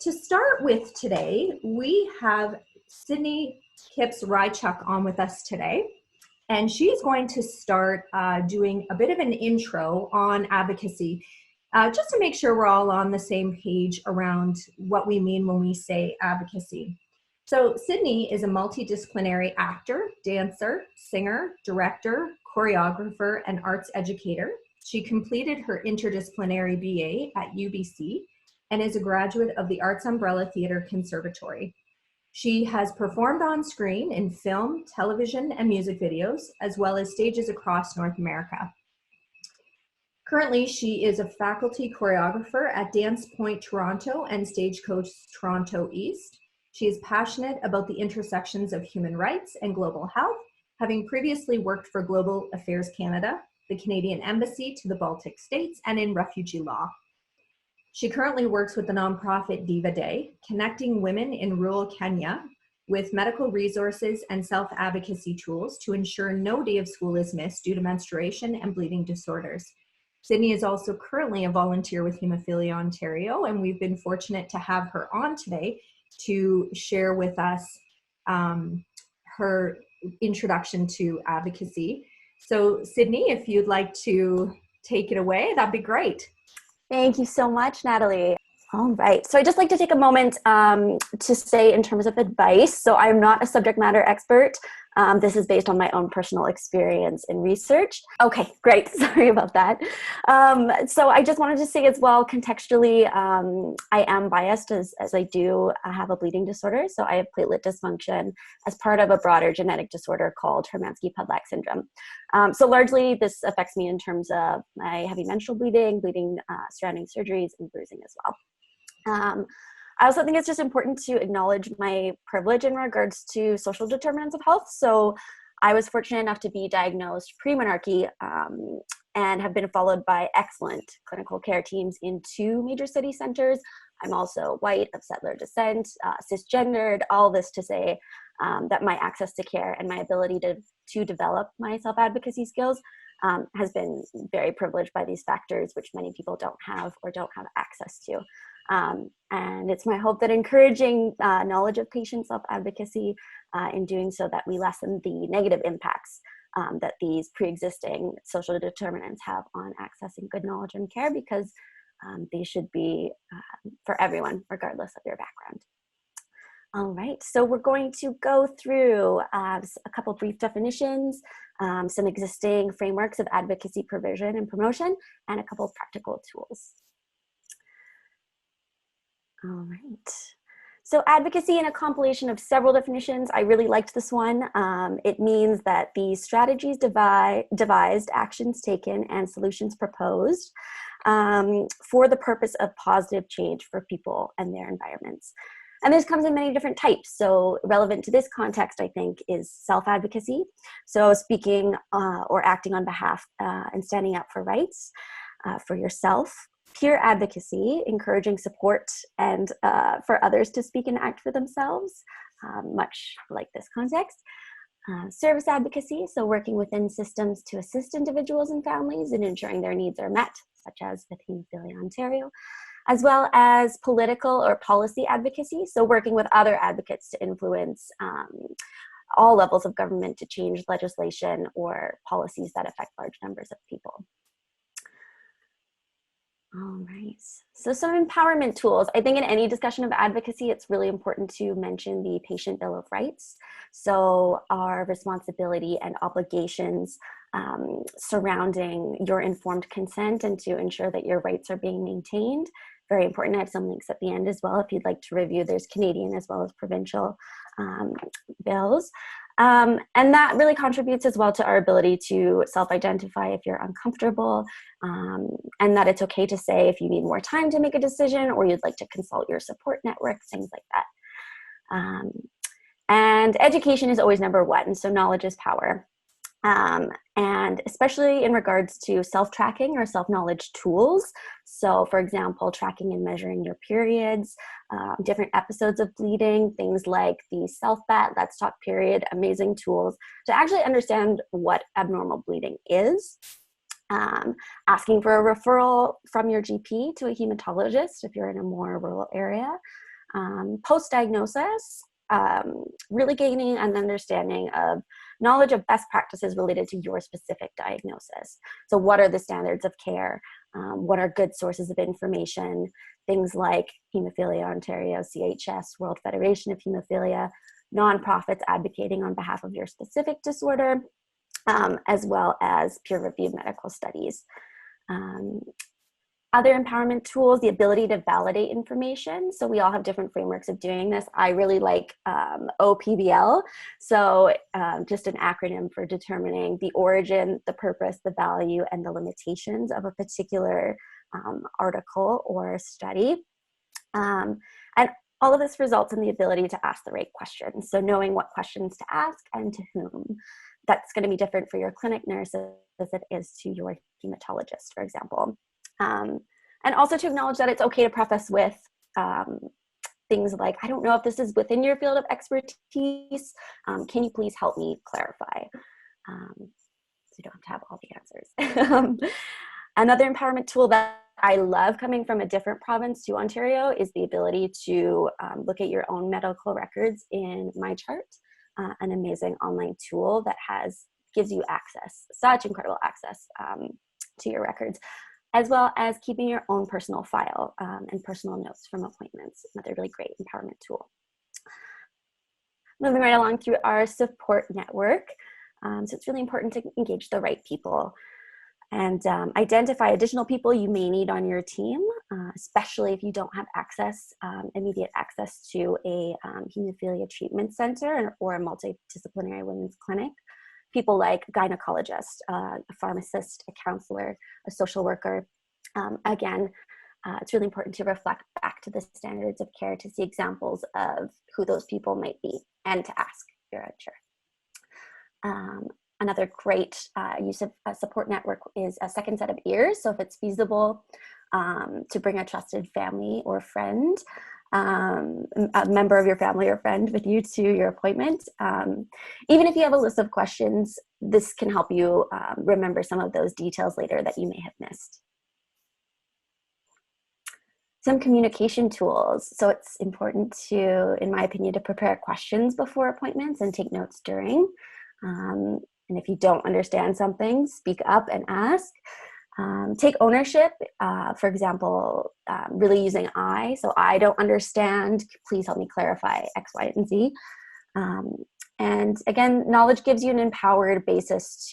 To start with today, we have Sydney Kipps-Rychuk on with us today, and she's going to start doing a bit of an intro on advocacy, just to make sure we're all on the same page around what we mean when we say advocacy. So Sydney is a multidisciplinary actor, dancer, singer, director, choreographer, and arts educator. She completed her interdisciplinary BA at UBC and is a graduate of the Arts Umbrella Theatre Conservatory. She has performed on screen in film, television, and music videos, as well as stages across North America. Currently, she is a faculty choreographer at Dance Point Toronto and Stagecoach Toronto East. She is passionate about the intersections of human rights and global health, having previously worked for Global Affairs Canada, the Canadian Embassy to the Baltic States, and in refugee law. She currently works with the nonprofit Diva Day, connecting women in rural Kenya with medical resources and self-advocacy tools to ensure no day of school is missed due to menstruation and bleeding disorders. Sydney is also currently a volunteer with Hemophilia Ontario, and we've been fortunate to have her on today to share with us her introduction to advocacy. So Sydney, if you'd like to take it away, that'd be great. Thank you so much, Natalie. All right, so I'd just like to take a moment to say in terms of advice, so I'm not a subject matter expert. This is based on my own personal experience and research. Okay, great, sorry about that. So I just wanted to say as well, contextually, I am biased as I do have a bleeding disorder, so I have platelet dysfunction as part of a broader genetic disorder called Hermansky-Pudlak syndrome. So largely this affects me in terms of my heavy menstrual bleeding surrounding surgeries, and bruising as well. I also think it's just important to acknowledge my privilege in regards to social determinants of health. So I was fortunate enough to be diagnosed pre-menarche and have been followed by excellent clinical care teams in 2 major city centers. I'm also white, of settler descent, cisgendered, all this to say that my access to care and my ability to develop my self-advocacy skills has been very privileged by these factors, which many people don't have or don't have access to. And it's my hope that encouraging knowledge of patient self-advocacy in doing so that we lessen the negative impacts that these pre-existing social determinants have on accessing good knowledge and care, because they should be for everyone, regardless of your background. All right, so we're going to go through a couple brief definitions, some existing frameworks of advocacy provision and promotion, and a couple of practical tools. All right. So advocacy in a compilation of several definitions. I really liked this one. It means that the strategies devised, actions taken, and solutions proposed for the purpose of positive change for people and their environments. And this comes in many different types. So relevant to this context, I think, is self-advocacy. So speaking or acting on behalf and standing up for rights for yourself. Peer advocacy, encouraging support and for others to speak and act for themselves, much like this context. Service advocacy, so working within systems to assist individuals and families in ensuring their needs are met, such as with Hemophilia Ontario, as well as political or policy advocacy, so working with other advocates to influence all levels of government to change legislation or policies that affect large numbers of people. All right, so some empowerment tools. I think in any discussion of advocacy, it's really important to mention the Patient Bill of Rights. So our responsibility and obligations surrounding your informed consent and to ensure that your rights are being maintained. Very important. I have some links at the end as well if you'd like to review. There's Canadian as well as provincial bills. And that really contributes as well to our ability to self-identify if you're uncomfortable, and that it's okay to say if you need more time to make a decision or you'd like to consult your support network, things like that. And education is always number one, so knowledge is power. And especially in regards to self-tracking or self-knowledge tools. So for example, tracking and measuring your periods, different episodes of bleeding, things like the self-bat, Let's Talk period, amazing tools to actually understand what abnormal bleeding is. Asking for a referral from your GP to a hematologist if you're in a more rural area. Post-diagnosis, really gaining an understanding of knowledge of best practices related to your specific diagnosis. So what are the standards of care? What are good sources of information? Things like Hemophilia Ontario, CHS, World Federation of Hemophilia, nonprofits advocating on behalf of your specific disorder, as well as peer-reviewed medical studies. Other empowerment tools, the ability to validate information. So we all have different frameworks of doing this. I really like OPBL. So just an acronym for determining the origin, the purpose, the value, and the limitations of a particular article or study. And all of this results in the ability to ask the right questions. So knowing what questions to ask and to whom. That's going to be different for your clinic nurse as it is to your hematologist, for example. And also to acknowledge that it's okay to preface with things like, I don't know if this is within your field of expertise. Can you please help me clarify? So you don't have to have all the answers. Another empowerment tool that I love coming from a different province to Ontario is the ability to look at your own medical records in MyChart, an amazing online tool that gives you access, such incredible access to your records, as well as keeping your own personal file and personal notes from appointments. Another really great empowerment tool. Moving right along through our support network. So it's really important to engage the right people and identify additional people you may need on your team, especially if you don't have immediate access to a hemophilia treatment center or a multidisciplinary women's clinic. People like a gynecologist, a pharmacist, a counselor, a social worker. Again, it's really important to reflect back to the standards of care to see examples of who those people might be and to ask if you're unsure. Another great use of a support network is a second set of ears. So if it's feasible to bring a trusted family or friend, a member of your family or friend with you to your appointment. Even if you have a list of questions, this can help you remember some of those details later that you may have missed. Some communication tools. So it's important to, in my opinion, to prepare questions before appointments and take notes during. And if you don't understand something, speak up and ask. Take ownership, for example, really using I. So I don't understand, please help me clarify X, Y, and Z. And again, knowledge gives you an empowered basis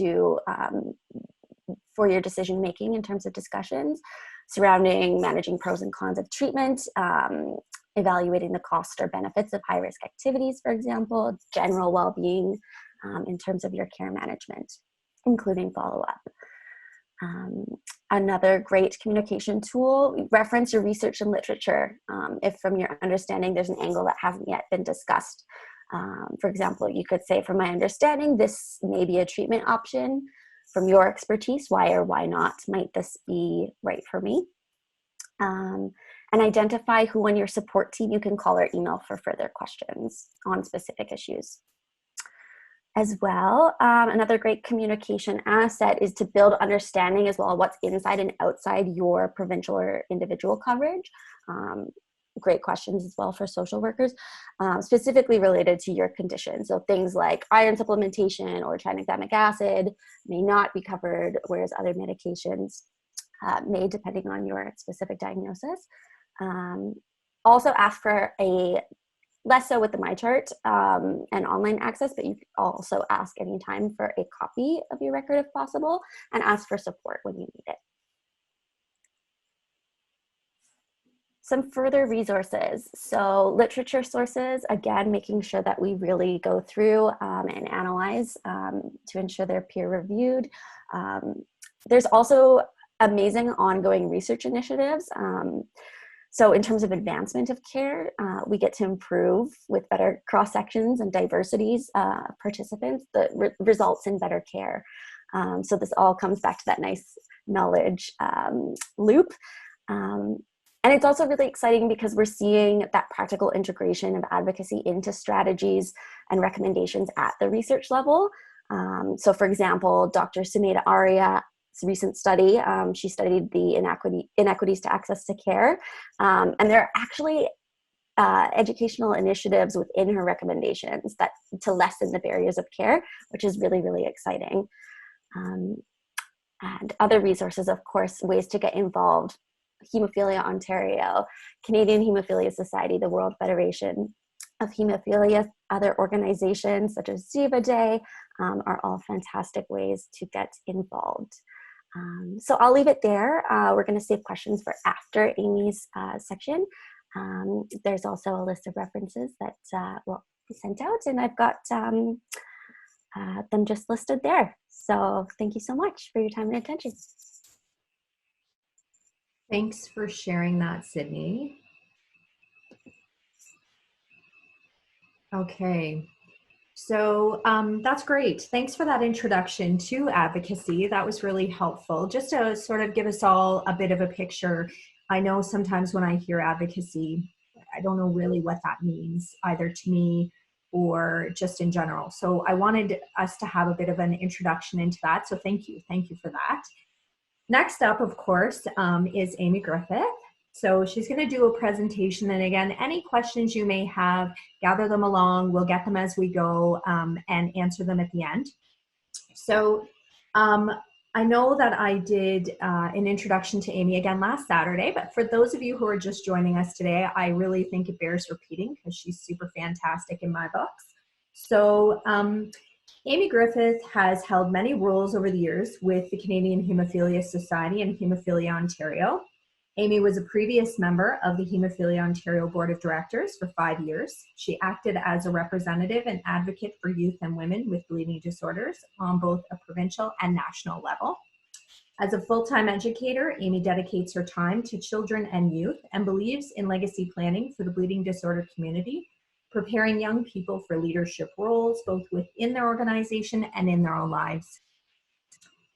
for your decision making in terms of discussions surrounding managing pros and cons of treatment, evaluating the cost or benefits of high risk activities, for example, general well-being in terms of your care management, including follow-up. Another great communication tool, reference your research and literature. If from your understanding there's an angle that hasn't yet been discussed. For example, you could say, from my understanding, this may be a treatment option. From your expertise, why or why not might this be right for me? And identify who on your support team you can call or email for further questions on specific issues. As well, another great communication asset is to build understanding as well of what's inside and outside your provincial or individual coverage. Great questions as well for social workers, specifically related to your condition. So things like iron supplementation or tranexamic acid may not be covered, whereas other medications may, depending on your specific diagnosis. Also ask for less so with the MyChart and online access, but you can also ask anytime for a copy of your record if possible, and ask for support when you need it. Some further resources. So literature sources, again, making sure that we really go through and analyze to ensure they're peer reviewed. There's also amazing ongoing research initiatives. So in terms of advancement of care, we get to improve with better cross-sections and diversities participants that results in better care. So this all comes back to that nice knowledge loop. And it's also really exciting because we're seeing that practical integration of advocacy into strategies and recommendations at the research level. So for example, Dr. Sumeda Aria's recent study, she studied the inequities to access to care. And there are actually educational initiatives within her recommendations that to lessen the barriers of care, which is really, really exciting. And other resources, of course, ways to get involved: Hemophilia Ontario, Canadian Hemophilia Society, the World Federation of Hemophilia, other organizations such as Ziva Day are all fantastic ways to get involved. So I'll leave it there. We're going to save questions for after Amy's section. There's also a list of references that will be sent out, and I've got them just listed there. So thank you so much for your time and attention. Thanks for sharing that, Sydney. Okay, so that's great. Thanks for that introduction to advocacy. That was really helpful. Just to sort of give us all a bit of a picture, I know sometimes when I hear advocacy, I don't know really what that means, either to me or just in general. So I wanted us to have a bit of an introduction into that. So thank you. Thank you for that. Next up, of course, is Amy Griffith. So she's going to do a presentation. And again, any questions you may have, gather them along. We'll get them as we go and answer them at the end. So I know that I did an introduction to Amy again last Saturday, but for those of you who are just joining us today, I really think it bears repeating because she's super fantastic in my books. So Amy Griffith has held many roles over the years with the Canadian Hemophilia Society and Hemophilia Ontario. Amy was a previous member of the Hemophilia Ontario Board of Directors for 5 years. She acted as a representative and advocate for youth and women with bleeding disorders on both a provincial and national level. As a full-time educator, Amy dedicates her time to children and youth and believes in legacy planning for the bleeding disorder community, preparing young people for leadership roles both within their organization and in their own lives.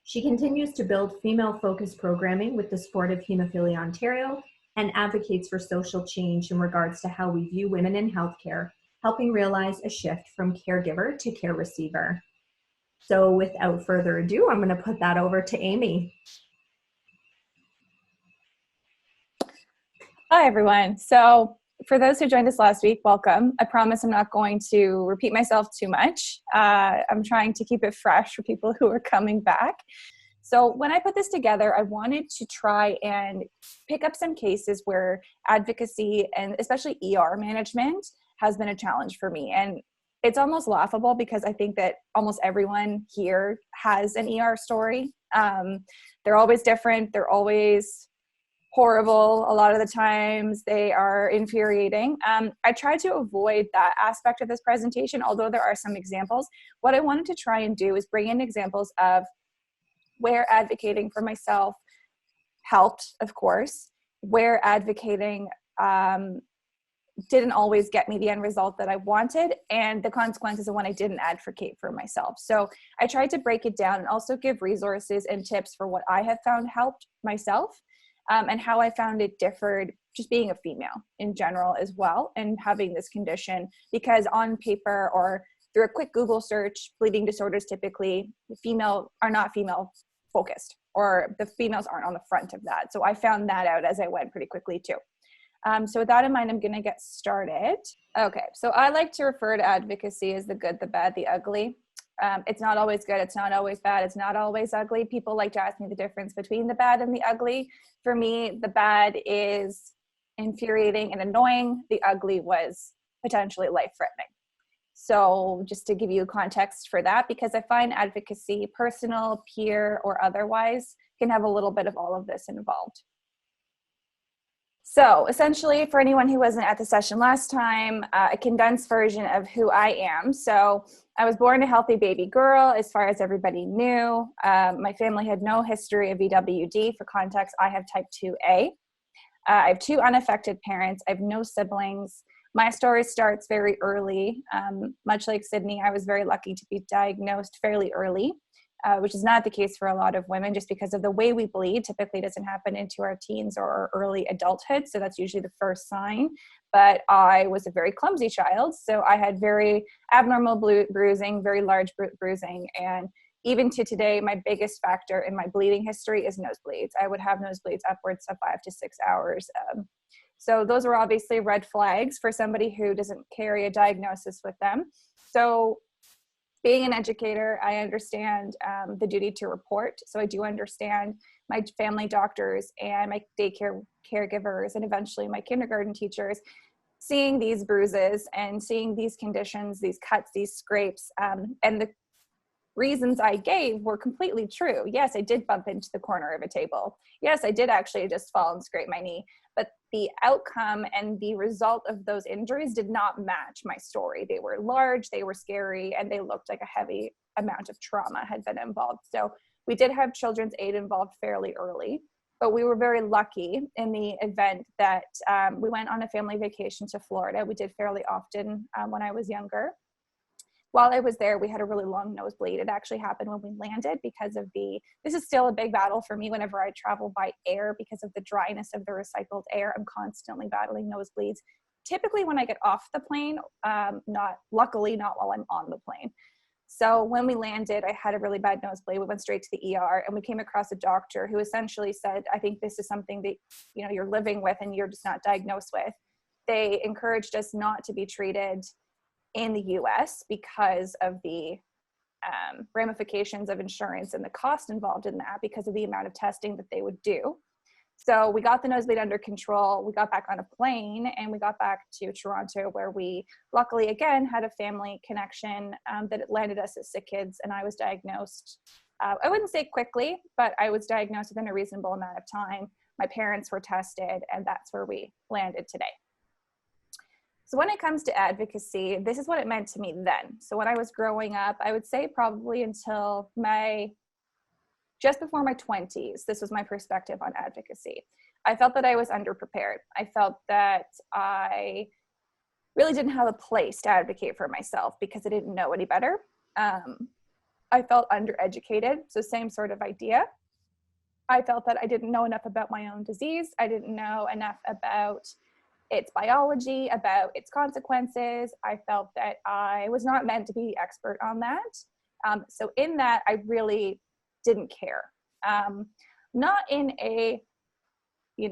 She continues to build female-focused programming with the support of Hemophilia Ontario and advocates for social change in regards to how we view women in healthcare, helping realize a shift from caregiver to care receiver. So without further ado, I'm going to put that over to Amy. Hi, everyone. So for those who joined us last week, welcome. I promise I'm not going to repeat myself too much. I'm trying to keep it fresh for people who are coming back. So when I put this together, I wanted to try and pick up some cases where advocacy and especially ER management has been a challenge for me. And it's almost laughable because I think that almost everyone here has an ER story. They're always different. They're always horrible. A lot of the times they are infuriating. I tried to avoid that aspect of this presentation, although there are some examples. What I wanted to try and do is bring in examples of where advocating for myself helped, of course, where advocating didn't always get me the end result that I wanted, and the consequences of when I didn't advocate for myself. So I tried to break it down and also give resources and tips for what I have found helped myself, and how I found it differed just being a female in general as well, and having this condition, because on paper or through a quick Google search, bleeding disorders typically are not female focused, or the females aren't on the front of that. So I found that out as I went pretty quickly too. So with that in mind, I'm going to get started. Okay, so I like to refer to advocacy as the good, the bad, the ugly. It's not always good. It's not always bad. It's not always ugly. People like to ask me the difference between the bad and the ugly. For me, the bad is infuriating and annoying. The ugly was potentially life-threatening. So just to give you context for that, because I find advocacy, personal, peer, or otherwise, can have a little bit of all of this involved. So essentially, for anyone who wasn't at the session last time, a condensed version of who I am. So I was born a healthy baby girl, as far as everybody knew. My family had no history of VWD. For context, I have type 2A. I have 2 unaffected parents. I have no siblings. My story starts very early. Much like Sydney, I was very lucky to be diagnosed fairly early, which is not the case for a lot of women, just because of the way we bleed. Typically doesn't happen into our teens or early adulthood, so that's usually the first sign. But I was a very clumsy child, so I had very abnormal bruising, very large bruising, and even to today, my biggest factor in my bleeding history is nosebleeds. I would have nosebleeds upwards of 5 to 6 hours So those are obviously red flags for somebody who doesn't carry a diagnosis with them. So being an educator, I understand the duty to report. So I do understand my family doctors and my daycare caregivers and eventually my kindergarten teachers seeing these bruises and seeing these conditions, these cuts, these scrapes, and the reasons I gave were completely true. Yes, I did bump into the corner of a table. Yes, I did actually just fall and scrape my knee, but the outcome and the result of those injuries did not match my story. They were large, they were scary, and they looked like a heavy amount of trauma had been involved. So we did have children's aid involved fairly early, but we were very lucky in the event that we went on a family vacation to Florida. We did fairly often when I was younger. While I was there, we had a really long nosebleed. It actually happened when we landed because of this is still a big battle for me whenever I travel by air because of the dryness of the recycled air. I'm constantly battling nosebleeds. Typically when I get off the plane, luckily not while I'm on the plane. So when we landed, I had a really bad nosebleed. We went straight to the ER and we came across a doctor who essentially said, I think this is something that, you're living with and you're just not diagnosed with. They encouraged us not to be treated in the US because of the ramifications of insurance and the cost involved in that because of the amount of testing that they would do. So we got the nosebleed under control. We got back on a plane and we got back to Toronto where we luckily again had a family connection that landed us as sick kids, and I was diagnosed. I wouldn't say quickly, but I was diagnosed within a reasonable amount of time. My parents were tested, and that's where we landed today. So when it comes to advocacy, this is what it meant to me then. So when I was growing up, I would say probably until just before my 20s, this was my perspective on advocacy. I felt that I was underprepared. I felt that I really didn't have a place to advocate for myself because I didn't know any better. I felt undereducated, so same sort of idea. I felt that I didn't know enough about my own disease. I didn't know enough about its biology, about its consequences. I felt that I was not meant to be expert on that. So in that, I really didn't care. Not in a,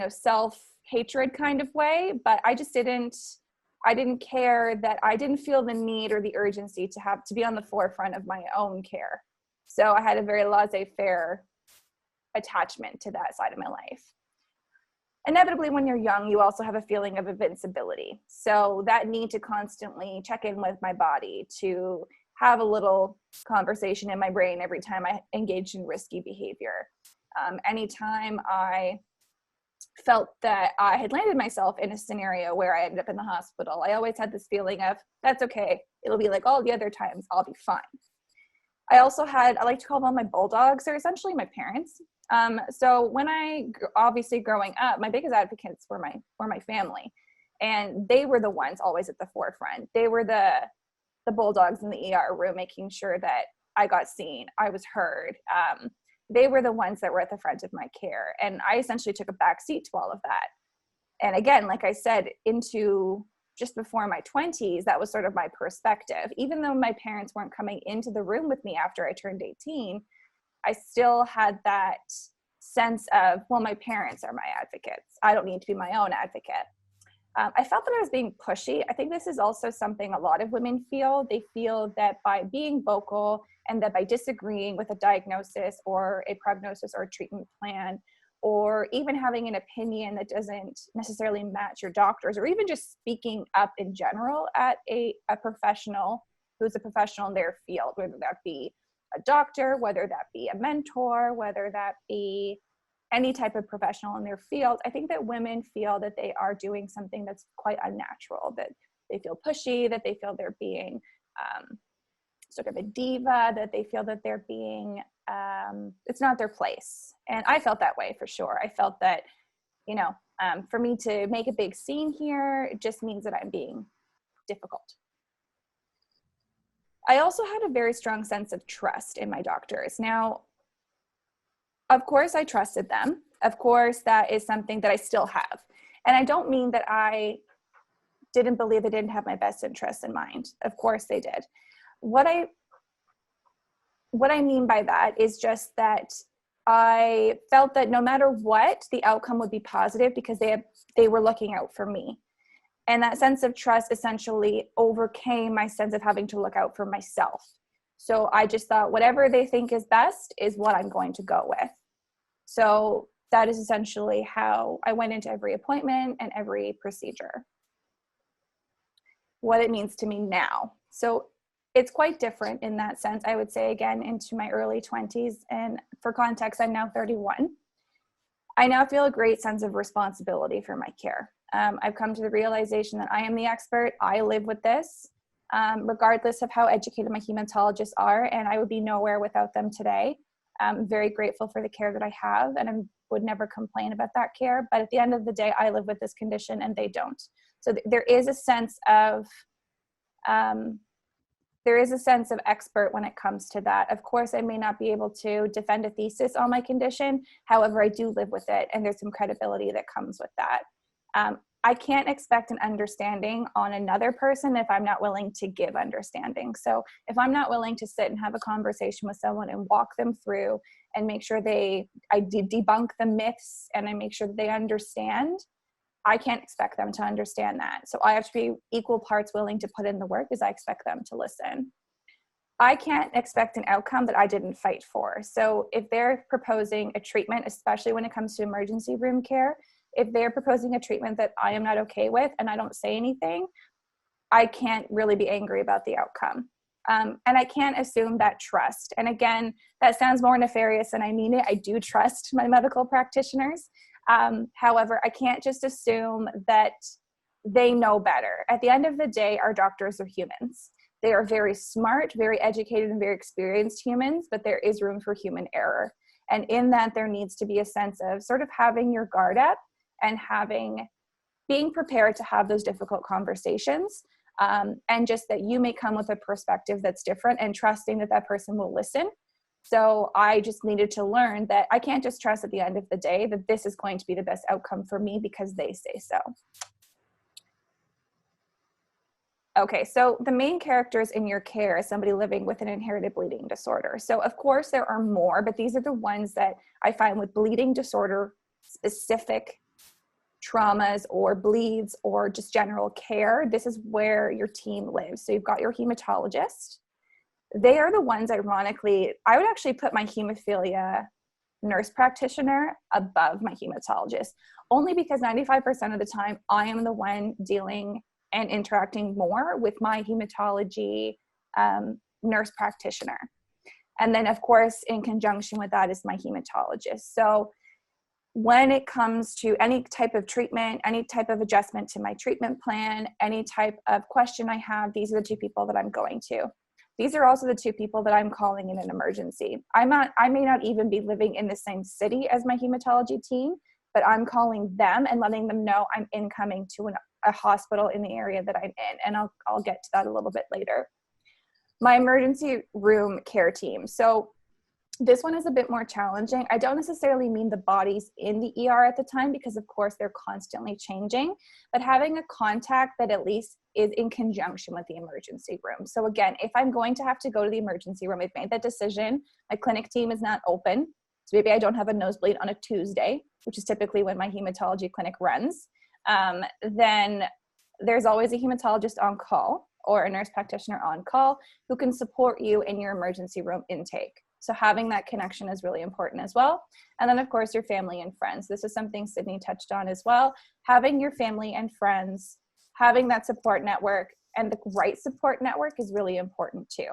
self-hatred kind of way, but I didn't care that I didn't feel the need or the urgency to be on the forefront of my own care. So I had a very laissez-faire attachment to that side of my life. Inevitably, when you're young, you also have a feeling of invincibility. So that need to constantly check in with my body, to have a little conversation in my brain every time I engaged in risky behavior. Anytime I felt that I had landed myself in a scenario where I ended up in the hospital, I always had this feeling of, that's okay. It'll be like all the other times, I'll be fine. I like to call them my bulldogs. They're essentially my parents. So when obviously growing up, my biggest advocates were my family, and they were the ones always at the forefront. They were the bulldogs in the ER room, making sure that I got seen, I was heard. They were the ones that were at the front of my care, and I essentially took a back seat to all of that. And again, like I said, into just before my 20s, that was sort of my perspective. Even though my parents weren't coming into the room with me after I turned 18, I still had that sense of, well, my parents are my advocates. I don't need to be my own advocate. I felt that I was being pushy. I think this is also something a lot of women feel. They feel that by being vocal and that by disagreeing with a diagnosis or a prognosis or a treatment plan, or even having an opinion that doesn't necessarily match your doctor's, or even just speaking up in general at a professional who's a professional in their field, whether that be a doctor, whether that be a mentor, whether that be any type of professional in their field. I think that women feel that they are doing something that's quite unnatural, that they feel pushy, that they feel they're being sort of a diva, that they feel that they're being, it's not their place. And I felt that way for sure. I felt that, for me to make a big scene here, it just means that I'm being difficult. I also had a very strong sense of trust in my doctors. Now, of course, I trusted them. Of course, that is something that I still have. And I don't mean that I didn't believe they didn't have my best interests in mind. Of course they did. What I mean by that is just that I felt that no matter what, the outcome would be positive because they were looking out for me. And that sense of trust essentially overcame my sense of having to look out for myself. So I just thought whatever they think is best is what I'm going to go with. So that is essentially how I went into every appointment and every procedure. What it means to me now. So it's quite different in that sense, I would say, again, into my early 20s. And for context, I'm now 31. I now feel a great sense of responsibility for my care. I've come to the realization that I am the expert. I live with this, regardless of how educated my hematologists are, and I would be nowhere without them today. I'm very grateful for the care that I have, and I would never complain about that care. But at the end of the day, I live with this condition and they don't. So there is a sense of expert when it comes to that. Of course, I may not be able to defend a thesis on my condition. However, I do live with it, and there's some credibility that comes with that. I can't expect an understanding on another person if I'm not willing to give understanding. So if I'm not willing to sit and have a conversation with someone and walk them through and make sure I debunk the myths and I make sure that they understand, I can't expect them to understand that. So I have to be equal parts willing to put in the work as I expect them to listen. I can't expect an outcome that I didn't fight for. So if they're proposing a treatment, especially when it comes to emergency room care, if they're proposing a treatment that I am not okay with and I don't say anything, I can't really be angry about the outcome. And I can't assume that trust. And again, that sounds more nefarious than I mean it. I do trust my medical practitioners. However, I can't just assume that they know better. At the end of the day, our doctors are humans. They are very smart, very educated, and very experienced humans, but there is room for human error. And in that, there needs to be a sense of sort of having your guard up and being prepared to have those difficult conversations. And just that you may come with a perspective that's different and trusting that that person will listen. So I just needed to learn that I can't just trust at the end of the day that this is going to be the best outcome for me because they say so. Okay, so the main characters in your care is somebody living with an inherited bleeding disorder. So of course there are more, but these are the ones that I find with bleeding disorder specific traumas or bleeds or just general care. This is where your team lives. So you've got your hematologist. They are the ones, ironically, I would actually put my hemophilia nurse practitioner above my hematologist, only because 95% of the time I am the one dealing and interacting more with my hematology nurse practitioner. And then of course, in conjunction with that is my hematologist. So when it comes to any type of treatment, any type of adjustment to my treatment plan, any type of question I have, these are the two people that I'm going to. These are also the two people that I'm calling in an emergency. I may not even be living in the same city as my hematology team, but I'm calling them and letting them know I'm incoming to a hospital in the area that I'm in. And I'll get to that a little bit later. My emergency room care team. So this one is a bit more challenging. I don't necessarily mean the bodies in the ER at the time, because of course they're constantly changing, but having a contact that at least is in conjunction with the emergency room. So again, if I'm going to have to go to the emergency room, I've made that decision. My clinic team is not open. So maybe I don't have a nosebleed on a Tuesday, which is typically when my hematology clinic runs. Then there's always a hematologist on call or a nurse practitioner on call who can support you in your emergency room intake. So having that connection is really important as well. And then of course, your family and friends. This is something Sydney touched on as well. Having your family and friends, having that support network and the right support network is really important too.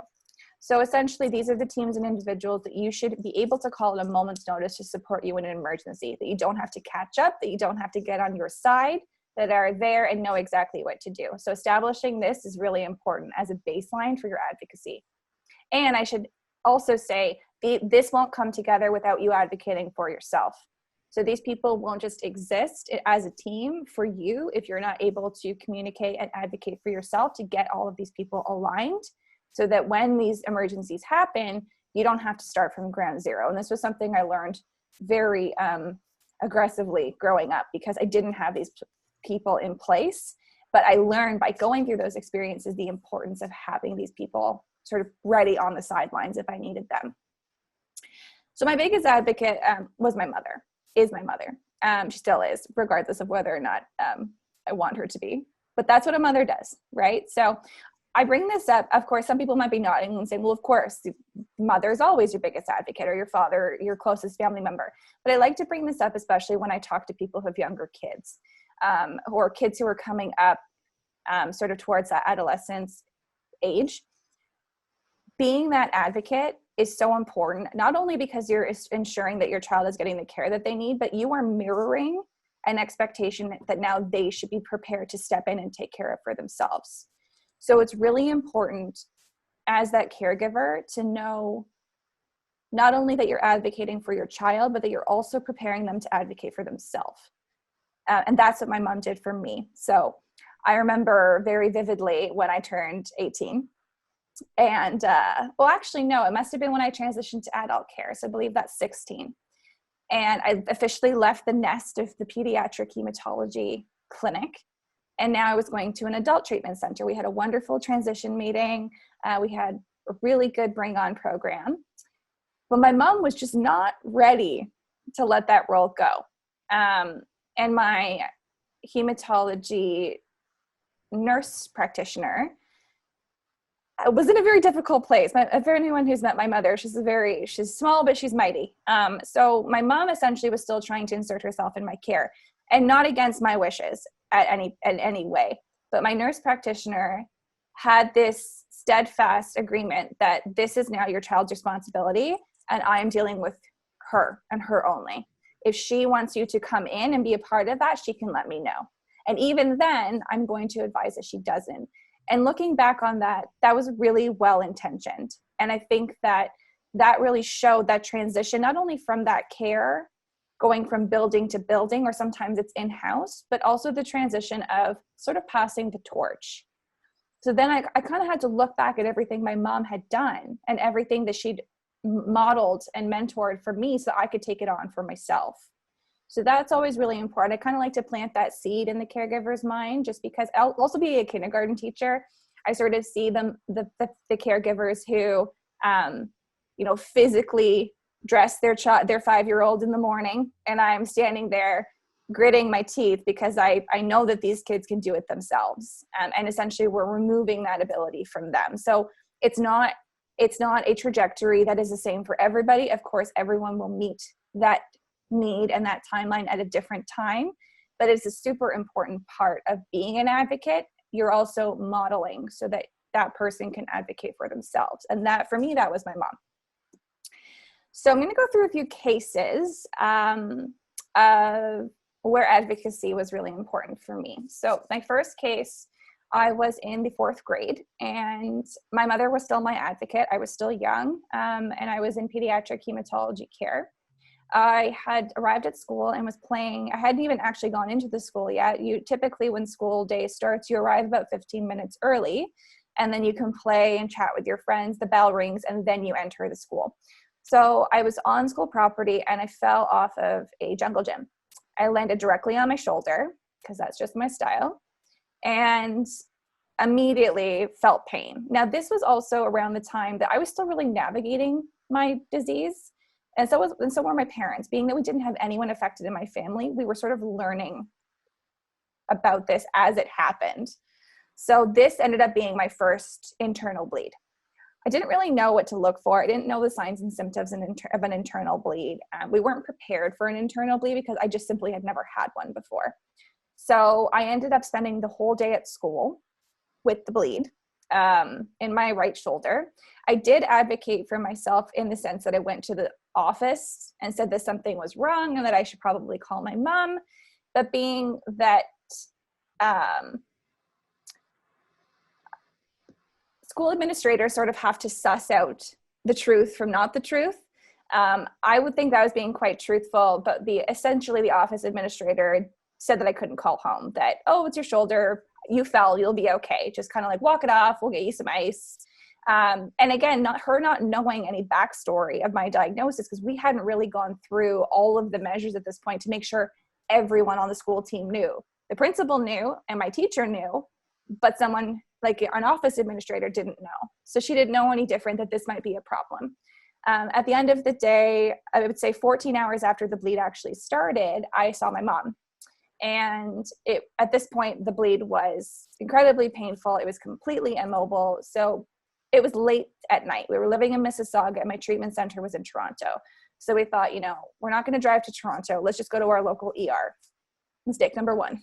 So essentially, these are the teams and individuals that you should be able to call at a moment's notice to support you in an emergency, that you don't have to catch up, that you don't have to get on your side, that are there and know exactly what to do. So establishing this is really important as a baseline for your advocacy. And I should also say, this won't come together without you advocating for yourself. So these people won't just exist as a team for you if you're not able to communicate and advocate for yourself to get all of these people aligned, so that when these emergencies happen, you don't have to start from ground zero. And this was something I learned very aggressively growing up, because I didn't have these people in place. But I learned by going through those experiences the importance of having these people sort of ready on the sidelines if I needed them. So my biggest advocate was my mother, is my mother. She still is, regardless of whether or not I want her to be. But that's what a mother does, right? So I bring this up. Of course, some people might be nodding and saying, well, of course, mother is always your biggest advocate, or your father, your closest family member. But I like to bring this up, especially when I talk to people who have younger kids, or kids who are coming up sort of towards that adolescence age. Being that advocate is so important, not only because you're ensuring that your child is getting the care that they need, but you are mirroring an expectation that now they should be prepared to step in and take care of for themselves. So it's really important as that caregiver to know not only that you're advocating for your child, but that you're also preparing them to advocate for themselves. And that's what my mom did for me. So I remember very vividly when I turned 18. And, well, actually, no, it must have been when I transitioned to adult care. So I believe that's 16. And I officially left the nest of the pediatric hematology clinic. And now I was going to an adult treatment center. We had a wonderful transition meeting. We had a really good Bring On program. But my mom was just not ready to let that role go. And my hematology nurse practitioner was in a very difficult place. For anyone who's met my mother, she's small, but she's mighty. So my mom essentially was still trying to insert herself in my care, and not against my wishes in any way. But my nurse practitioner had this steadfast agreement that this is now your child's responsibility, and I am dealing with her and her only. If she wants you to come in and be a part of that, she can let me know. And even then, I'm going to advise that she doesn't. And looking back on that, that was really well-intentioned. And I think that really showed that transition, not only from that care, going from building to building, or sometimes it's in-house, but also the transition of sort of passing the torch. So then I kind of had to look back at everything my mom had done and everything that she'd modeled and mentored for me so I could take it on for myself. So that's always really important. I kind of like to plant that seed in the caregiver's mind, just because I'll also be a kindergarten teacher. I sort of see them, the caregivers who, physically dress their 5-year-old in the morning, and I'm standing there gritting my teeth because I know that these kids can do it themselves. And essentially we're removing that ability from them. So it's not a trajectory that is the same for everybody. Of course, everyone will meet that need and that timeline at a different time, but it's a super important part of being an advocate. You're also modeling so that that person can advocate for themselves. And that, for me, that was my mom. So I'm going to go through a few cases where advocacy was really important for me. So my first case, I was in the 4th grade, and my mother was still my advocate. I was still young, and I was in pediatric hematology care. I had arrived at school and was playing. I hadn't even actually gone into the school yet. You typically, when school day starts, you arrive about 15 minutes early, and then you can play and chat with your friends. The bell rings, and then you enter the school. So I was on school property, and I fell off of a jungle gym. I landed directly on my shoulder, because that's just my style, and immediately felt pain. Now, this was also around the time that I was still really navigating my disease. And so were my parents. Being that we didn't have anyone affected in my family, we were sort of learning about this as it happened. So this ended up being my first internal bleed. I didn't really know what to look for. I didn't know the signs and symptoms of an internal bleed. We weren't prepared for an internal bleed because I just simply had never had one before. So I ended up spending the whole day at school with the bleed in my right shoulder. I did advocate for myself in the sense that I went to the office and said that something was wrong and that I should probably call my mom. But being that school administrators sort of have to suss out the truth from not the truth, I would think that I was being quite truthful, but essentially the office administrator said that I couldn't call home, that, oh, it's your shoulder, you fell, you'll be okay. Just kind of like, walk it off, we'll get you some ice. And again, not knowing any backstory of my diagnosis, because we hadn't really gone through all of the measures at this point to make sure everyone on the school team knew. The principal knew and my teacher knew, but someone like an office administrator didn't know. So she didn't know any different that this might be a problem. At the end of the day, I would say 14 hours after the bleed actually started, I saw my mom. And at this point, the bleed was incredibly painful. It was completely immobile. So it was late at night. We were living in Mississauga and my treatment center was in Toronto. So we thought, we're not going to drive to Toronto. Let's just go to our local ER. Mistake number one.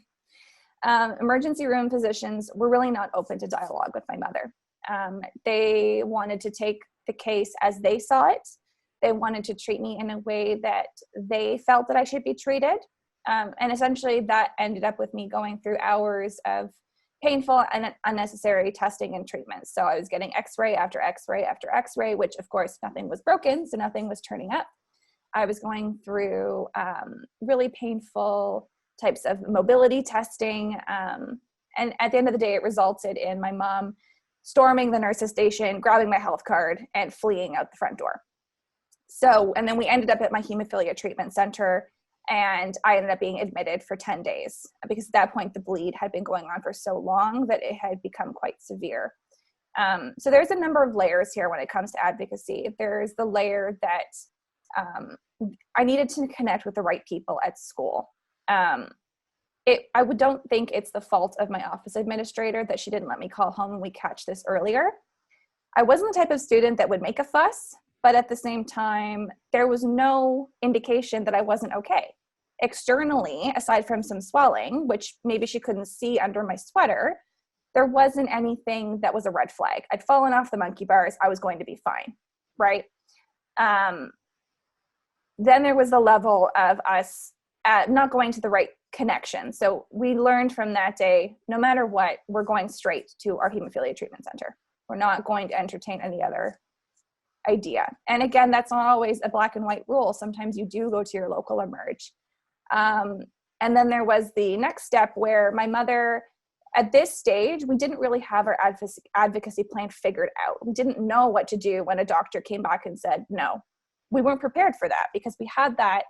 Emergency room physicians were really not open to dialogue with my mother. They wanted to take the case as they saw it. They wanted to treat me in a way that they felt that I should be treated. And essentially that ended up with me going through hours of painful and unnecessary testing and treatments. So I was getting x-ray after x-ray after x-ray, which of course nothing was broken, so nothing was turning up. I was going through really painful types of mobility testing. And at the end of the day, it resulted in my mom storming the nurse's station, grabbing my health card, and fleeing out the front door. So, and then we ended up at my hemophilia treatment center, and I ended up being admitted for 10 days because at that point the bleed had been going on for so long that it had become quite severe. So there's a number of layers here when it comes to advocacy. There's the layer that I needed to connect with the right people at school. I don't think it's the fault of my office administrator that she didn't let me call home and we catch this earlier. I wasn't the type of student that would make a fuss, but at the same time, there was no indication that I wasn't okay. Externally, aside from some swelling, which maybe she couldn't see under my sweater, there wasn't anything that was a red flag. I'd fallen off the monkey bars. I was going to be fine, right? Then there was the level of us not going to the right connection. So we learned from that day, no matter what, we're going straight to our hemophilia treatment center. We're not going to entertain any other idea. And again, that's not always a black and white rule. Sometimes you do go to your local emerge. And then there was the next step where my mother, at this stage, we didn't really have our advocacy plan figured out. We didn't know what to do when a doctor came back and said no. We weren't prepared for that because we had that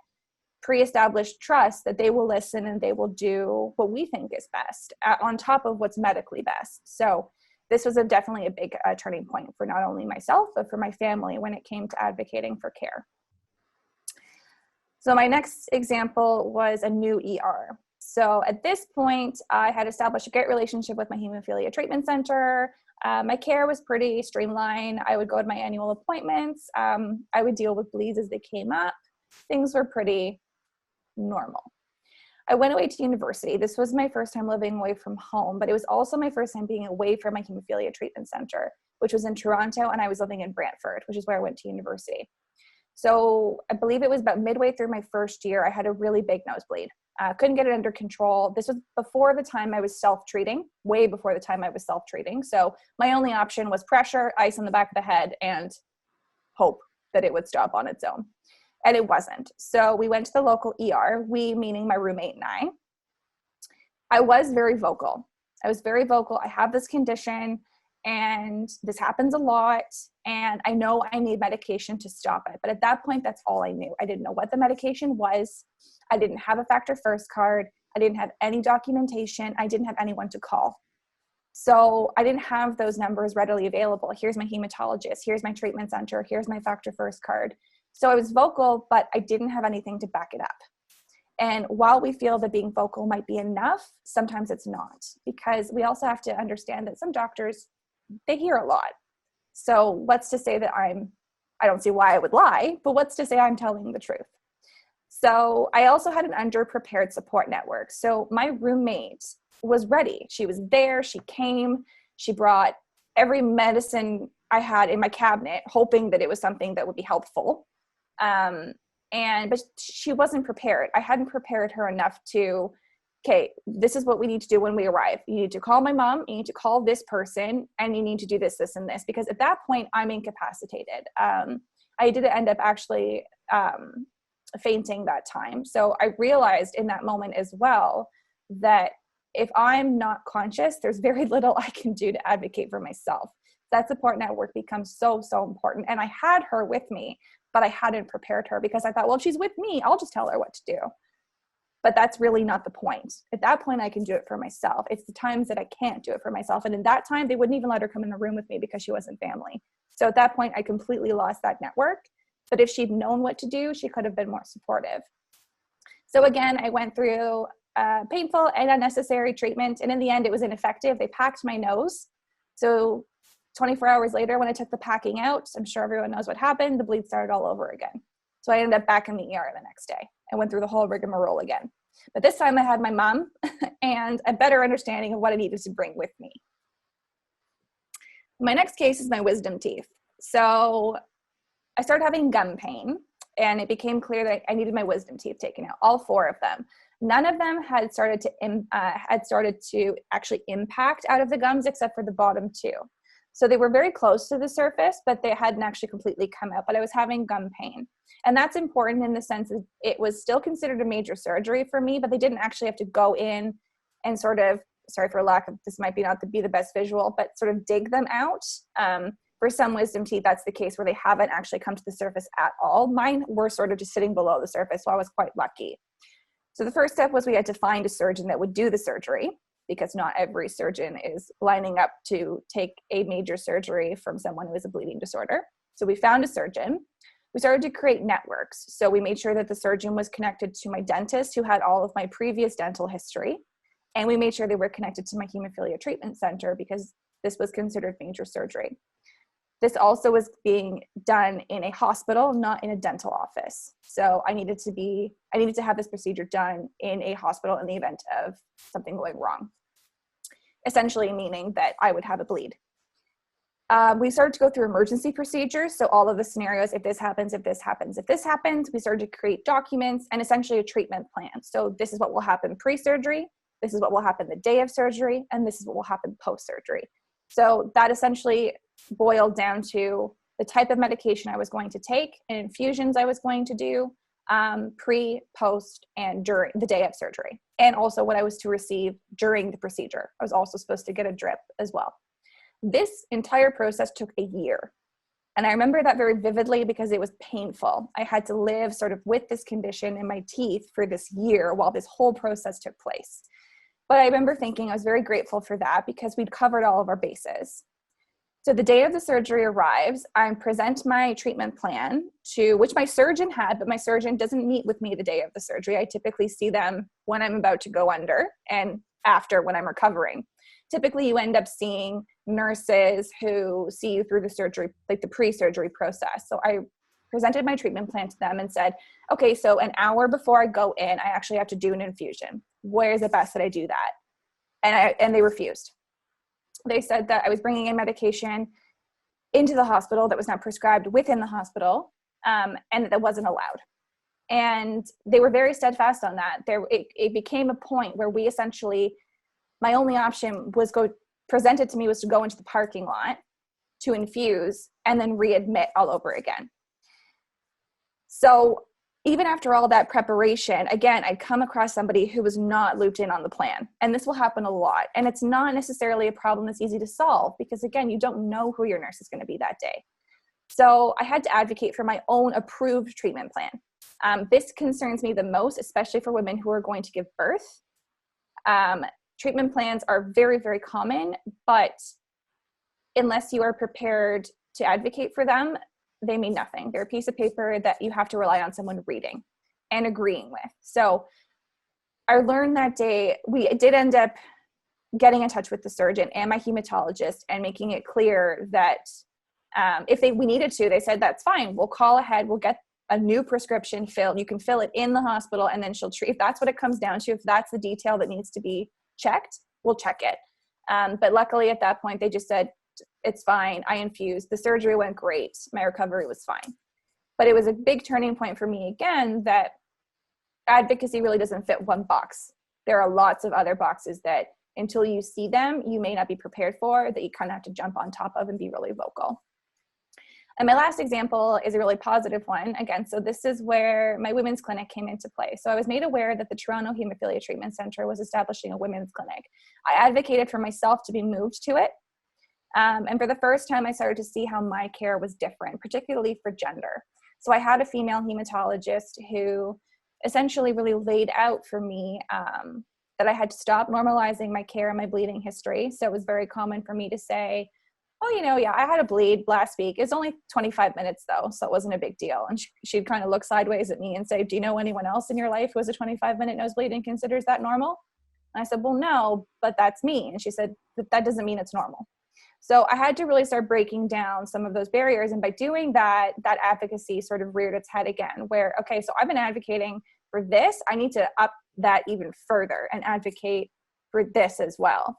pre-established trust that they will listen and they will do what we think is best on top of what's medically best. So this was definitely a big turning point for not only myself, but for my family when it came to advocating for care. So my next example was a new ER. So at this point, I had established a great relationship with my hemophilia treatment center. My care was pretty streamlined. I would go to my annual appointments. I would deal with bleeds as they came up. Things were pretty normal. I went away to university. This was my first time living away from home, but it was also my first time being away from my hemophilia treatment center, which was in Toronto, and I was living in Brantford, which is where I went to university. So I believe it was about midway through my first year, I had a really big nosebleed. Couldn't get it under control. This was before the time I was self-treating, way before the time I was self-treating. So my only option was pressure, ice on the back of the head, and hope that it would stop on its own. And it wasn't. So we went to the local ER, we meaning my roommate and I. I was very vocal. I have this condition and this happens a lot. And I know I need medication to stop it. But at that point, that's all I knew. I didn't know what the medication was. I didn't have a Factor First card. I didn't have any documentation. I didn't have anyone to call. So I didn't have those numbers readily available. Here's my hematologist. Here's my treatment center. Here's my Factor First card. So I was vocal, but I didn't have anything to back it up. And while we feel that being vocal might be enough, sometimes it's not, because we also have to understand that some doctors, they hear a lot. So what's to say that I don't see why I would lie, but what's to say I'm telling the truth? So I also had an underprepared support network. So my roommate was ready. She was there. She came. She brought every medicine I had in my cabinet, hoping that it was something that would be helpful. But she wasn't prepared. I hadn't prepared her enough to, okay, this is what we need to do when we arrive. You need to call my mom, you need to call this person, and you need to do this, this, and this, because at that point I'm incapacitated. I did end up actually fainting that time. So I realized in that moment as well that if I'm not conscious, there's very little I can do to advocate for myself. That support network becomes so, so important. And I had her with me, but I hadn't prepared her because I thought, well, if she's with me, I'll just tell her what to do. But that's really not the point. At that point, I can do it for myself. It's the times that I can't do it for myself. And in that time, they wouldn't even let her come in the room with me because she wasn't family. So at that point, I completely lost that network. But if she'd known what to do, she could have been more supportive. So again, I went through painful and unnecessary treatment. And in the end, it was ineffective. They packed my nose. So 24 hours later, when I took the packing out, I'm sure everyone knows what happened. The bleed started all over again. So I ended up back in the ER the next day. I went through the whole rigmarole again. But this time I had my mom and a better understanding of what I needed to bring with me. My next case is my wisdom teeth. So I started having gum pain, and it became clear that I needed my wisdom teeth taken out, all 4 of them. None of them had started to actually impact out of the gums except for the bottom 2. So they were very close to the surface, but they hadn't actually completely come out, but I was having gum pain. And that's important in the sense that it was still considered a major surgery for me, but they didn't actually have to go in and sort of, sorry for lack of, this might be not to be the best visual, but sort of dig them out. For some wisdom teeth, that's the case where they haven't actually come to the surface at all. Mine were sort of just sitting below the surface, so I was quite lucky. So the first step was we had to find a surgeon that would do the surgery, because not every surgeon is lining up to take a major surgery from someone who has a bleeding disorder. So we found a surgeon. We started to create networks. So we made sure that the surgeon was connected to my dentist who had all of my previous dental history. And we made sure they were connected to my hemophilia treatment center because this was considered major surgery. This also was being done in a hospital, not in a dental office. So I needed to have this procedure done in a hospital in the event of something going wrong. Essentially meaning that I would have a bleed. We started to go through emergency procedures. So all of the scenarios, if this happens, if this happens, if this happens, we started to create documents and essentially a treatment plan. So this is what will happen pre-surgery. This is what will happen the day of surgery. And this is what will happen post-surgery. So that essentially boiled down to the type of medication I was going to take and infusions I was going to do pre, post, and during the day of surgery. And also what I was to receive during the procedure. I was also supposed to get a drip as well. This entire process took a year. And I remember that very vividly because it was painful. I had to live sort of with this condition in my teeth for this year while this whole process took place. But I remember thinking I was very grateful for that because we'd covered all of our bases. So the day of the surgery arrives, I present my treatment plan to which my surgeon had, but my surgeon doesn't meet with me the day of the surgery. I typically see them when I'm about to go under and after when I'm recovering. Typically you end up seeing nurses who see you through the surgery, like the pre-surgery process. So I presented my treatment plan to them and said, okay, so an hour before I go in, I actually have to do an infusion. Where is it best that I do that? And they refused. They said that I was bringing in medication into the hospital that was not prescribed within the hospital, and that wasn't allowed. And they were very steadfast on that. It became a point where we essentially, my only option was presented to me was to go into the parking lot to infuse and then readmit all over again. So even after all that preparation, again, I'd come across somebody who was not looped in on the plan. And this will happen a lot. And it's not necessarily a problem that's easy to solve because, again, you don't know who your nurse is going to be that day. So I had to advocate for my own approved treatment plan. This concerns me the most, especially for women who are going to give birth. Treatment plans are very, very common, but unless you are prepared to advocate for them, they mean nothing. They're a piece of paper that you have to rely on someone reading and agreeing with. So I learned that day, we did end up getting in touch with the surgeon and my hematologist and making it clear that if we needed to, they said, that's fine. We'll call ahead. We'll get a new prescription filled. You can fill it in the hospital and then she'll treat. If that's what it comes down to, if that's the detail that needs to be checked, we'll check it. But luckily at that point, they just said, it's fine. I infused. The surgery went great. My recovery was fine. But it was a big turning point for me again that advocacy really doesn't fit one box. There are lots of other boxes that until you see them, you may not be prepared for, that you kind of have to jump on top of and be really vocal. And my last example is a really positive one. Again, so this is where my women's clinic came into play. So I was made aware that the Toronto Hemophilia Treatment Center was establishing a women's clinic. I advocated for myself to be moved to it. And for the first time, I started to see how my care was different, particularly for gender. So I had a female hematologist who essentially really laid out for me that I had to stop normalizing my care and my bleeding history. So it was very common for me to say, oh, yeah, I had a bleed last week. It's only 25 minutes though, so it wasn't a big deal. And she'd kind of look sideways at me and say, do you know anyone else in your life who has a 25-minute nosebleed and considers that normal? And I said, well, no, but that's me. And she said, but that doesn't mean it's normal. So I had to really start breaking down some of those barriers. And by doing that, that advocacy sort of reared its head again, where, okay, so I've been advocating for this. I need to up that even further and advocate for this as well.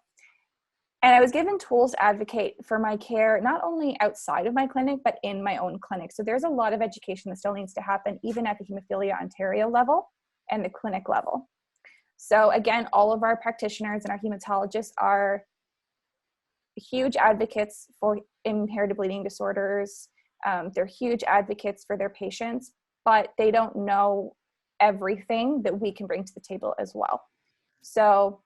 And I was given tools to advocate for my care, not only outside of my clinic, but in my own clinic. So there's a lot of education that still needs to happen, even at the Hemophilia Ontario level and the clinic level. So again, all of our practitioners and our hematologists are huge advocates for inherited bleeding disorders. They're huge advocates for their patients, but they don't know everything that we can bring to the table as well. So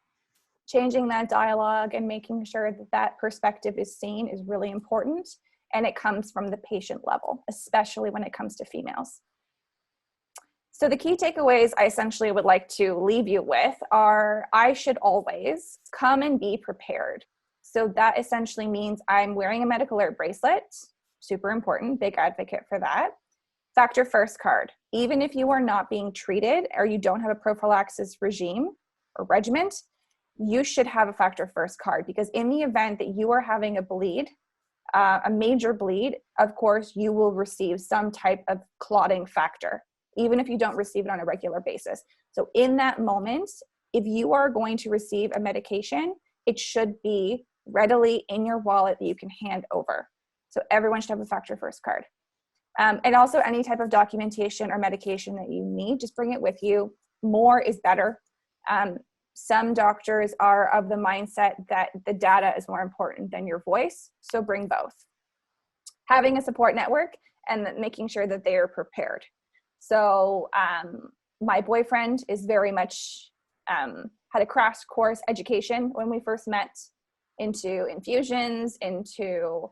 changing that dialogue and making sure that that perspective is seen is really important. And it comes from the patient level, especially when it comes to females. So the key takeaways I essentially would like to leave you with are, I should always come and be prepared. So that essentially means I'm wearing a medical alert bracelet, super important, big advocate for that. Factor first card, even if you are not being treated or you don't have a prophylaxis regime or regimen, you should have a factor first card, because in the event that you are having a bleed, a major bleed, of course, you will receive some type of clotting factor, even if you don't receive it on a regular basis. So in that moment, if you are going to receive a medication, it should be readily in your wallet that you can hand over. So everyone should have a factor first card. And also any type of documentation or medication that you need, just bring it with you. More is better. Some doctors are of the mindset that the data is more important than your voice, so bring both. Having a support network and making sure that they are prepared. So my boyfriend is very much, had a crash course education when we first met, into infusions, into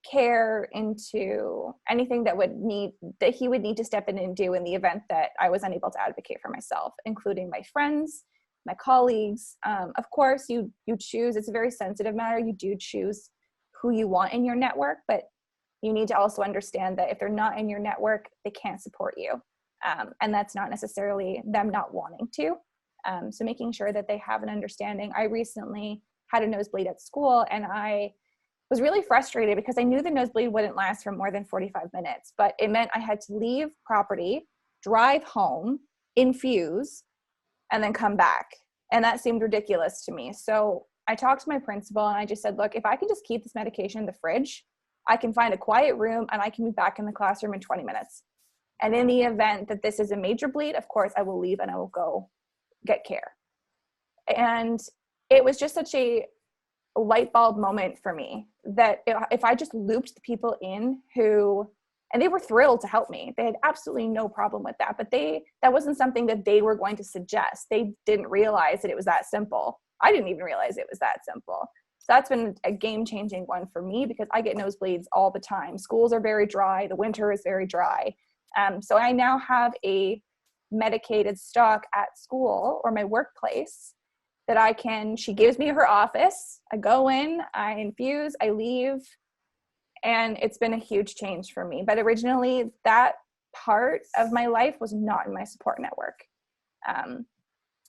care, into anything that he would need to step in and do in the event that I was unable to advocate for myself, including my friends, my colleagues. Of course, you choose, it's a very sensitive matter. You do choose who you want in your network, but you need to also understand that if they're not in your network, they can't support you. And that's not necessarily them not wanting to. So making sure that they have an understanding. I recently had a nosebleed at school, and I was really frustrated because I knew the nosebleed wouldn't last for more than 45 minutes, but it meant I had to leave property, drive home, infuse, and then come back. And that seemed ridiculous to me. So I talked to my principal and I just said, look, if I can just keep this medication in the fridge, I can find a quiet room and I can be back in the classroom in 20 minutes. And in the event that this is a major bleed, of course, I will leave and I will go get care. And it was just such a light bulb moment for me that if I just looped the people in who, and they were thrilled to help me. They had absolutely no problem with that, but that wasn't something that they were going to suggest. They didn't realize that it was that simple. I didn't even realize it was that simple. So that's been a game-changing one for me, because I get nosebleeds all the time. Schools are very dry. The winter is very dry. So I now have a medicated stock at school or my workplace that she gives me her office. I go in, I infuse, I leave, and it's been a huge change for me. But originally, that part of my life was not in my support network.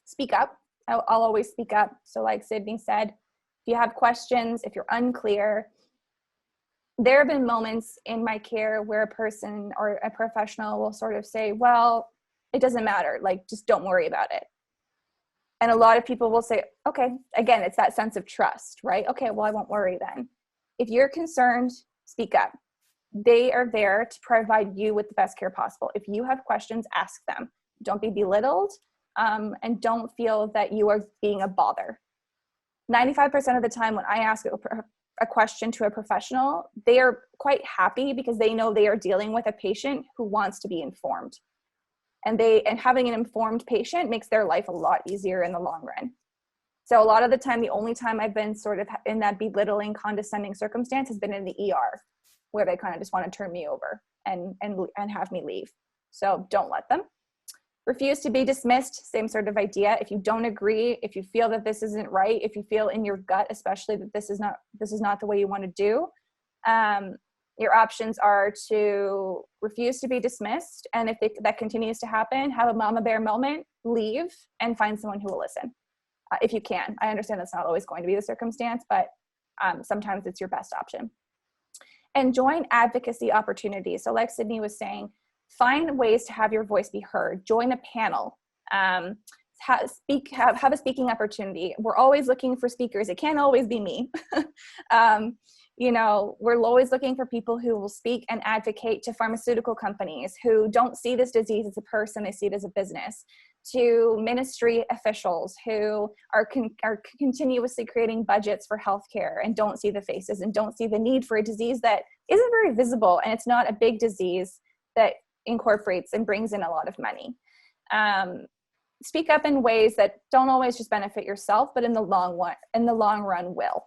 Speak up. I'll always speak up. So like Sydney said, if you have questions, if you're unclear, there have been moments in my care where a person or a professional will sort of say, well, it doesn't matter. Like, just don't worry about it. And a lot of people will say, okay, again, it's that sense of trust, right? Okay, well, I won't worry then. If you're concerned, speak up. They are there to provide you with the best care possible. If you have questions, ask them. Don't be belittled, and don't feel that you are being a bother. 95% of the time when I ask a question to a professional, they are quite happy because they know they are dealing with a patient who wants to be informed. And having an informed patient makes their life a lot easier in the long run. So a lot of the time, the only time I've been sort of in that belittling, condescending circumstance has been in the ER, where they kind of just want to turn me over and have me leave. So don't let them. Refuse to be dismissed, same sort of idea. If you don't agree, if you feel that this isn't right, if you feel in your gut, especially that this is not the way you want to do, your options are to refuse to be dismissed. And if that continues to happen, have a mama bear moment, leave, and find someone who will listen. If you can. I understand that's not always going to be the circumstance, but sometimes it's your best option. And join advocacy opportunities. So like Sydney was saying, find ways to have your voice be heard. Join a panel. Have a speaking opportunity. We're always looking for speakers. It can't always be me. We're always looking for people who will speak and advocate to pharmaceutical companies who don't see this disease as a person, they see it as a business, to ministry officials who are continuously creating budgets for healthcare and don't see the faces and don't see the need for a disease that isn't very visible, and it's not a big disease that incorporates and brings in a lot of money. Speak up in ways that don't always just benefit yourself, but in the long run will.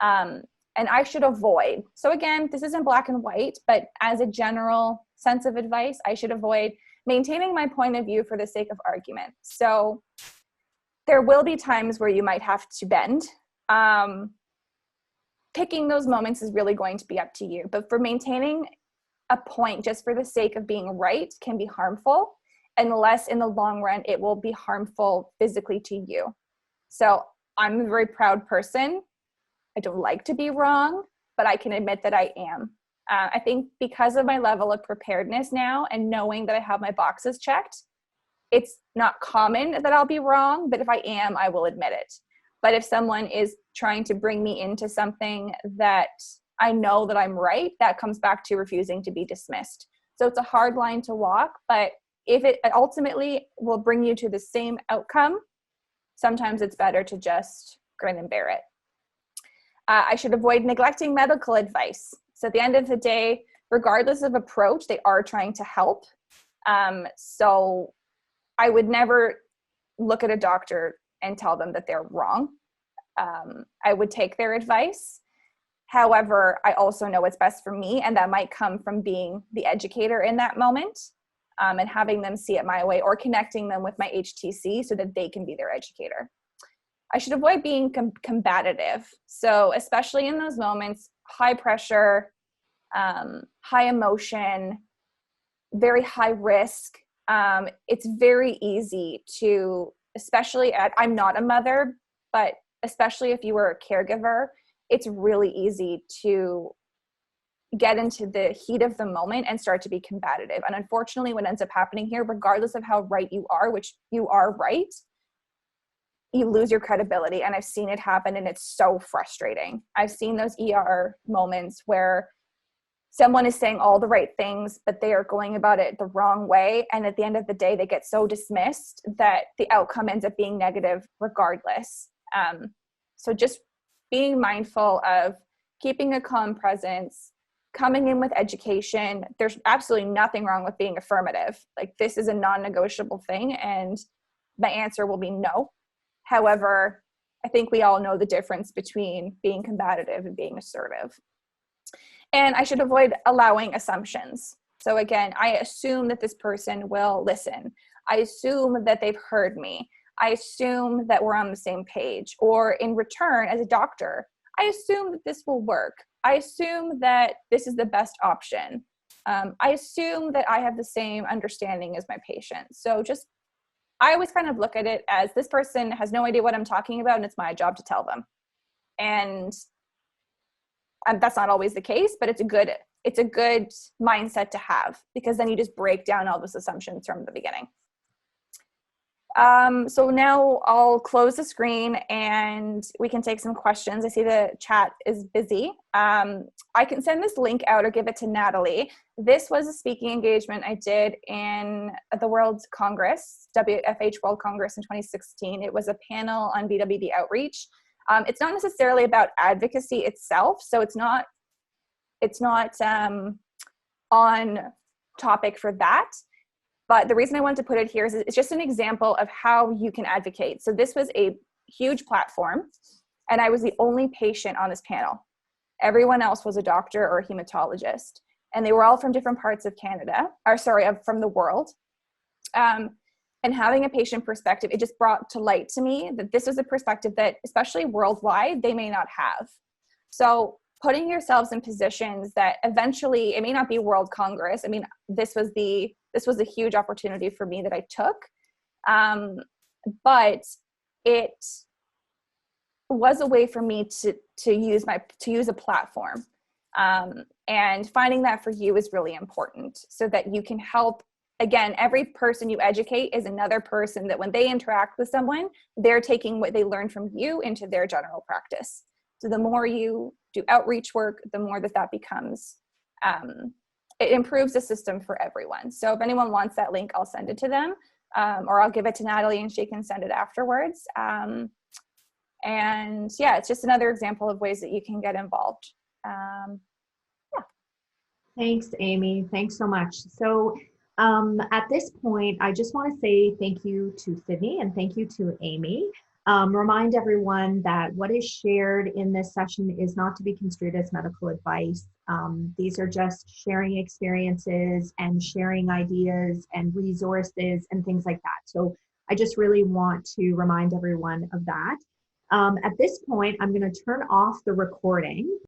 And I should avoid. So again, this isn't black and white, but as a general sense of advice, I should avoid maintaining my point of view for the sake of argument. So there will be times where you might have to bend. Picking those moments is really going to be up to you. But for maintaining a point just for the sake of being right can be harmful, unless in the long run it will be harmful physically to you. So I'm a very proud person. I don't like to be wrong, but I can admit that I am. I think because of my level of preparedness now and knowing that I have my boxes checked, it's not common that I'll be wrong, but if I am, I will admit it. But if someone is trying to bring me into something that I know that I'm right, that comes back to refusing to be dismissed. So it's a hard line to walk, but if it ultimately will bring you to the same outcome, sometimes it's better to just grin and bear it. I should avoid neglecting medical advice. So at the end of the day, regardless of approach, they are trying to help. So I would never look at a doctor and tell them that they're wrong. I would take their advice. However, I also know what's best for me, and that might come from being the educator in that moment, and having them see it my way, or connecting them with my HTC so that they can be their educator. I should avoid being combative. So especially in those moments, high pressure, high emotion, very high risk, it's very easy to, I'm not a mother, but especially if you were a caregiver, it's really easy to get into the heat of the moment and start to be combative. And unfortunately, what ends up happening here, regardless of how right you are, which you are right, you lose your credibility. And I've seen it happen, and it's so frustrating. I've seen those ER moments where someone is saying all the right things, but they are going about it the wrong way. And at the end of the day, they get so dismissed that the outcome ends up being negative regardless. So just being mindful of keeping a calm presence, coming in with education. There's absolutely nothing wrong with being affirmative. Like, this is a non-negotiable thing, and my answer will be no. However, I think we all know the difference between being combative and being assertive. And I should avoid allowing assumptions. So again, I assume that this person will listen. I assume that they've heard me. I assume that we're on the same page. Or in return, as a doctor, I assume that this will work. I assume that this is the best option. I assume that I have the same understanding as my patient. So I always kind of look at it as, this person has no idea what I'm talking about, and it's my job to tell them. And that's not always the case, but it's a good mindset to have, because then you just break down all those assumptions from the beginning. So now I'll close the screen and we can take some questions. I see the chat is busy. I can send this link out or give it to Natalie. This was a speaking engagement I did in the World Congress, WFH World Congress in 2016. It was a panel on BWD outreach. It's not necessarily about advocacy itself, so it's not on topic for that. But the reason I wanted to put it here is it's just an example of how you can advocate. So this was a huge platform, and I was the only patient on this panel. Everyone else was a doctor or a hematologist, and they were all from different parts of Canada, from the world. and having a patient perspective, it just brought to light to me that this was a perspective that, especially worldwide, they may not have. So putting yourselves in positions that eventually, it may not be World Congress. I mean, this was a huge opportunity for me that I took. But it was a way for me to use a platform. And finding that for you is really important so that you can help. Again, every person you educate is another person that when they interact with someone, they're taking what they learned from you into their general practice. So the more you do outreach work, the more that becomes, it improves the system for everyone. So if anyone wants that link, I'll send it to them, or I'll give it to Natalie and she can send it afterwards. And yeah, it's just another example of ways that you can get involved. Thanks, Amy. Thanks so much. So at this point, I just want to say thank you to Sydney and thank you to Amy. Remind everyone that what is shared in this session is not to be construed as medical advice. These are just sharing experiences and sharing ideas and resources and things like that. So I just really want to remind everyone of that. At this point, I'm going to turn off the recording.